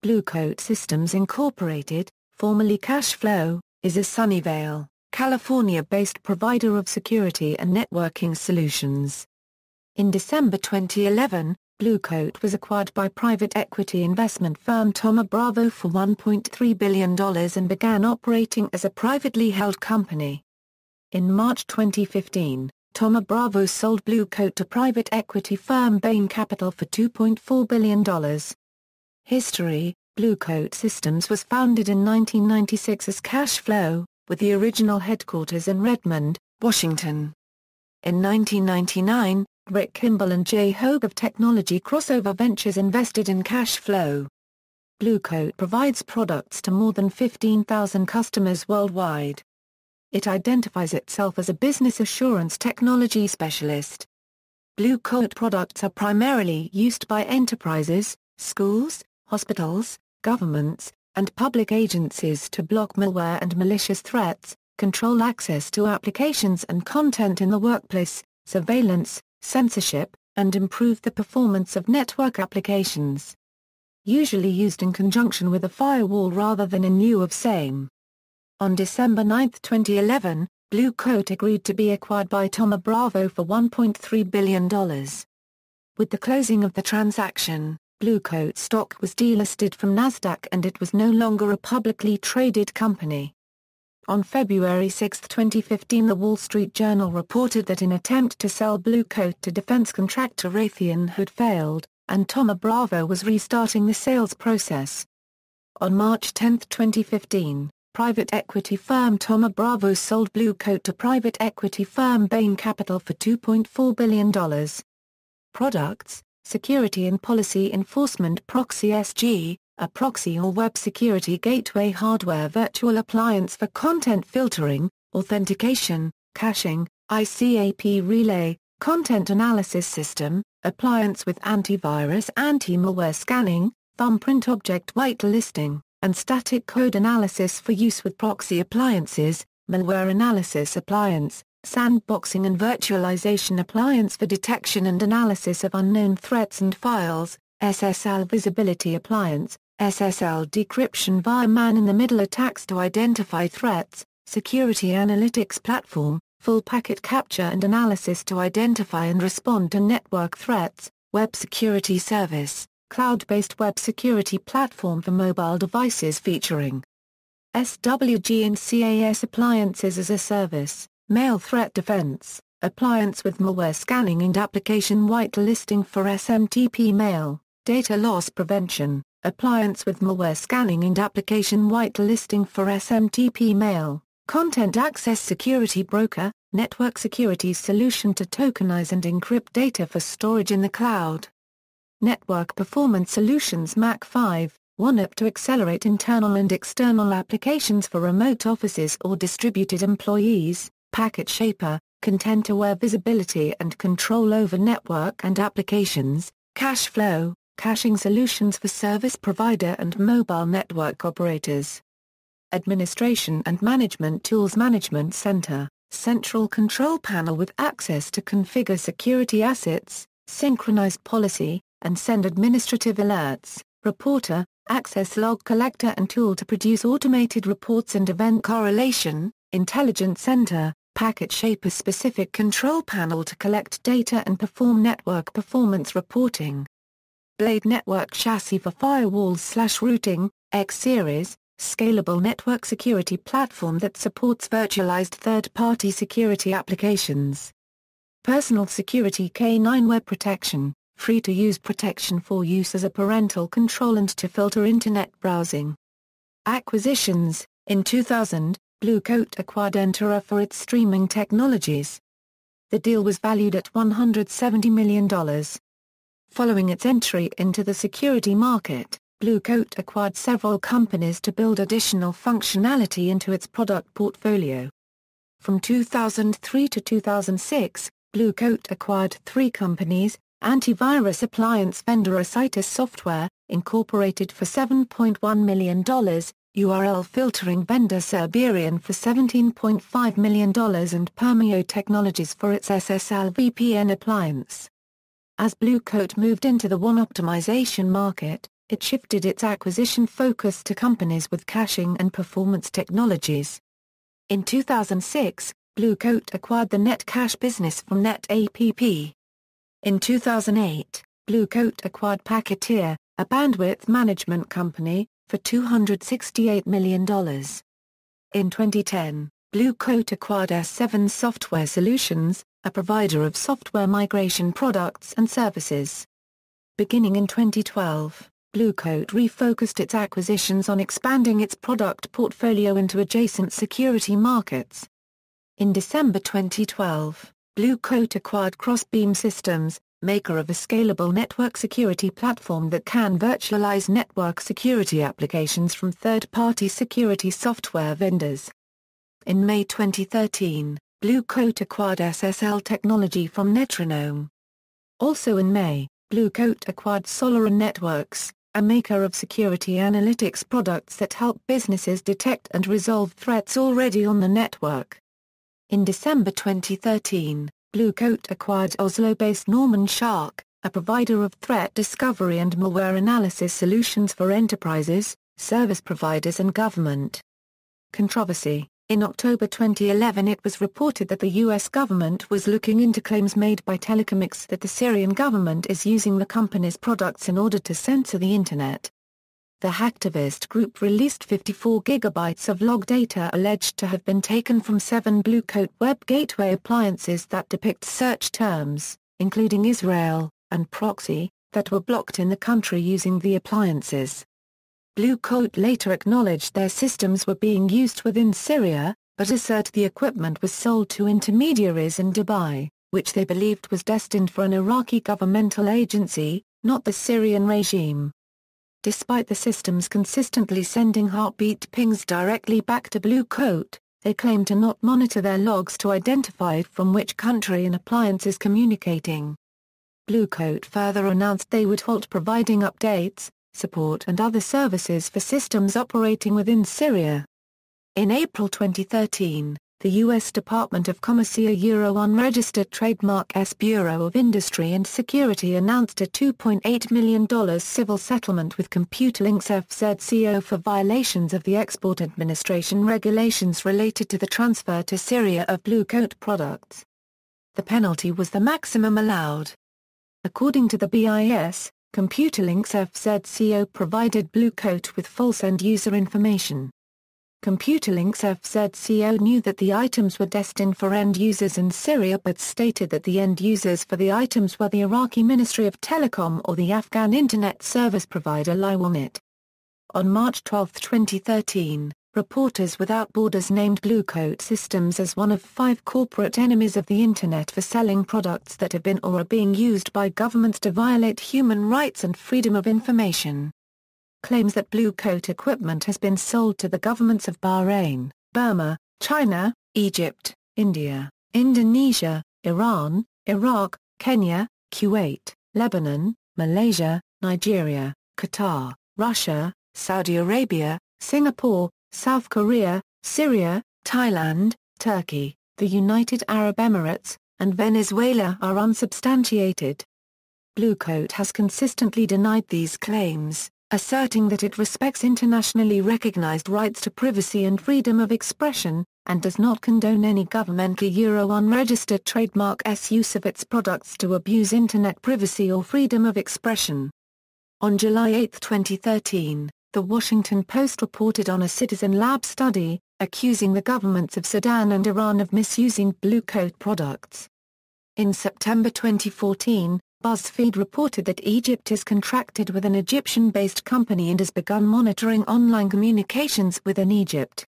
Blue Coat Systems Incorporated, formerly CacheFlow, is a Sunnyvale, California-based provider of security and networking solutions. In December 2011, Blue Coat was acquired by private equity investment firm Thoma Bravo for $1.3 billion and began operating as a privately held company. In March 2015, Thoma Bravo sold Blue Coat to private equity firm Bain Capital for $2.4 billion. History: Blue Coat Systems was founded in 1996 as CacheFlow, with the original headquarters in Redmond, Washington. In 1999, Rick Kimball and Jay Hogue of Technology Crossover Ventures invested in CacheFlow. Blue Coat provides products to more than 15,000 customers worldwide. It identifies itself as a business assurance technology specialist. Blue Coat products are primarily used by enterprises, schools, hospitals, governments, and public agencies to block malware and malicious threats, control access to applications and content in the workplace, surveillance, censorship, and improve the performance of network applications. Usually used in conjunction with a firewall rather than in lieu of same. On December 9, 2011, Blue Coat agreed to be acquired by Thoma Bravo for $1.3 billion. With the closing of the transaction, Blue Coat stock was delisted from Nasdaq and it was no longer a publicly traded company. On February 6, 2015, the Wall Street Journal reported that an attempt to sell Blue Coat to defense contractor Raytheon had failed, and Thoma Bravo was restarting the sales process. On March 10, 2015, private equity firm Thoma Bravo sold Blue Coat to private equity firm Bain Capital for $2.4 billion. Products: Security and Policy Enforcement Proxy SG, a proxy or web security gateway hardware virtual appliance for content filtering, authentication, caching, ICAP relay, content analysis system, appliance with antivirus anti-malware scanning, thumbprint object whitelisting, and static code analysis for use with proxy appliances, malware analysis appliance, sandboxing and virtualization appliance for detection and analysis of unknown threats and files, SSL visibility appliance, SSL decryption via man-in-the-middle attacks to identify threats, security analytics platform, full packet capture and analysis to identify and respond to network threats, web security service, cloud-based web security platform for mobile devices featuring SWG and CAS appliances as a service, mail threat defense, appliance with malware scanning and application whitelisting for SMTP mail, data loss prevention, appliance with malware scanning and application whitelisting for SMTP mail, content access security broker, network security solution to tokenize and encrypt data for storage in the cloud. Network Performance Solutions Mac 5, OneUp to accelerate internal and external applications for remote offices or distributed employees, Packet Shaper, content-aware visibility and control over network and applications, CacheFlow, caching solutions for service provider and mobile network operators. Administration and Management Tools Management Center, central control panel with access to configure security assets, synchronize policy, and send administrative alerts, Reporter, access log collector and tool to produce automated reports and event correlation, Intelligence Center, Packet Shaper specific control panel to collect data and perform network performance reporting. Blade Network Chassis for firewalls/routing, X-Series, scalable network security platform that supports virtualized third-party security applications. Personal Security K9 Web Protection, free-to-use protection for use as a parental control and to filter internet browsing. Acquisitions: in 2000, Blue Coat acquired Entera for its streaming technologies. The deal was valued at $170 million. Following its entry into the security market, Blue Coat acquired several companies to build additional functionality into its product portfolio. From 2003 to 2006, Blue Coat acquired 3 companies: antivirus appliance vendor Asitis Software, Incorporated for $7.1 million, URL filtering vendor Cerberian for $17.5 million and Permeo Technologies for its SSL VPN appliance. As Blue Coat moved into the WAN optimization market, it shifted its acquisition focus to companies with caching and performance technologies. In 2006, Blue Coat acquired the NetCache business from NetApp. In 2008, Blue Coat acquired Packeteer, a bandwidth management company, for $268 million. In 2010, Blue Coat acquired S7 Software Solutions, a provider of software migration products and services. Beginning in 2012, Blue Coat refocused its acquisitions on expanding its product portfolio into adjacent security markets. In December 2012, Blue Coat acquired Crossbeam Systems, maker of a scalable network security platform that can virtualize network security applications from third-party security software vendors. In May 2013, Blue Coat acquired SSL technology from Netronome. Also in May, Blue Coat acquired Solar Networks, a maker of security analytics products that help businesses detect and resolve threats already on the network. In December 2013, Blue Coat acquired Oslo-based Norman Shark, a provider of threat discovery and malware analysis solutions for enterprises, service providers and government. Controversy. In October 2011 it was reported that the U.S. government was looking into claims made by Telecomix that the Syrian government is using the company's products in order to censor the Internet. The hacktivist group released 54 gigabytes of log data alleged to have been taken from 7 Blue Coat web gateway appliances that depict search terms, including Israel, and proxy, that were blocked in the country using the appliances. Blue Coat later acknowledged their systems were being used within Syria, but asserted the equipment was sold to intermediaries in Dubai, which they believed was destined for an Iraqi governmental agency, not the Syrian regime. Despite the systems consistently sending heartbeat pings directly back to Blue Coat, they claim to not monitor their logs to identify from which country an appliance is communicating. Blue Coat further announced they would halt providing updates, support and other services for systems operating within Syria. In April 2013, the U.S. Department of Commerce unregistered trademark S Bureau of Industry and Security announced a $2.8 million civil settlement with ComputerLinks FZCO for violations of the Export Administration regulations related to the transfer to Syria of Blue Coat products. The penalty was the maximum allowed. According to the BIS, ComputerLinks FZCO provided Blue Coat with false end-user information. ComputerLinks FZCO knew that the items were destined for end users in Syria but stated that the end users for the items were the Iraqi Ministry of Telecom or the Afghan Internet Service Provider Liwanet. On March 12, 2013, Reporters Without Borders named Blue Coat Systems as one of 5 corporate enemies of the Internet for selling products that have been or are being used by governments to violate human rights and freedom of information. Claims that Blue Coat equipment has been sold to the governments of Bahrain, Burma, China, Egypt, India, Indonesia, Iran, Iraq, Kenya, Kuwait, Lebanon, Malaysia, Nigeria, Qatar, Russia, Saudi Arabia, Singapore, South Korea, Syria, Thailand, Turkey, the United Arab Emirates, and Venezuela are unsubstantiated. Blue Coat has consistently denied these claims, asserting that it respects internationally recognized rights to privacy and freedom of expression, and does not condone any governmental unregistered trademark S use of its products to abuse Internet privacy or freedom of expression. On July 8, 2013, The Washington Post reported on a Citizen Lab study, accusing the governments of Sudan and Iran of misusing Blue Coat products. In September 2014, BuzzFeed reported that Egypt is contracted with an Egyptian-based company and has begun monitoring online communications within Egypt.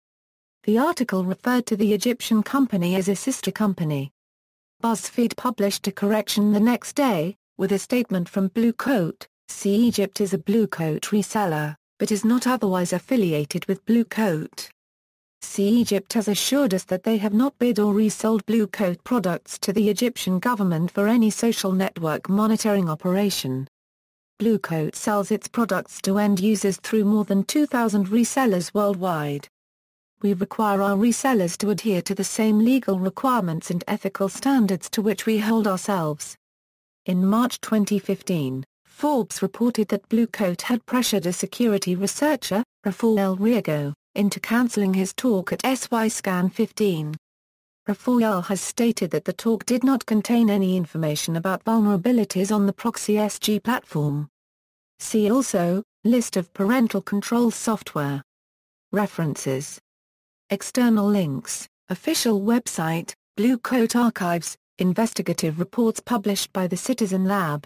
The article referred to the Egyptian company as a sister company. BuzzFeed published a correction the next day, with a statement from Blue Coat: "See, Egypt is a Blue Coat reseller, but is not otherwise affiliated with Blue Coat. See, Egypt has assured us that they have not bid or resold Blue Coat products to the Egyptian government for any social network monitoring operation." Blue Coat sells its products to end users through more than 2,000 resellers worldwide. We require our resellers to adhere to the same legal requirements and ethical standards to which we hold ourselves. In March 2015, Forbes reported that Blue Coat had pressured a security researcher, Rafael Riego, into cancelling his talk at SY-Scan 15. Rafael has stated that the talk did not contain any information about vulnerabilities on the Proxy SG platform. See also, List of parental control software. References. External links, official website, Blue Coat Archives, investigative reports published by the Citizen Lab.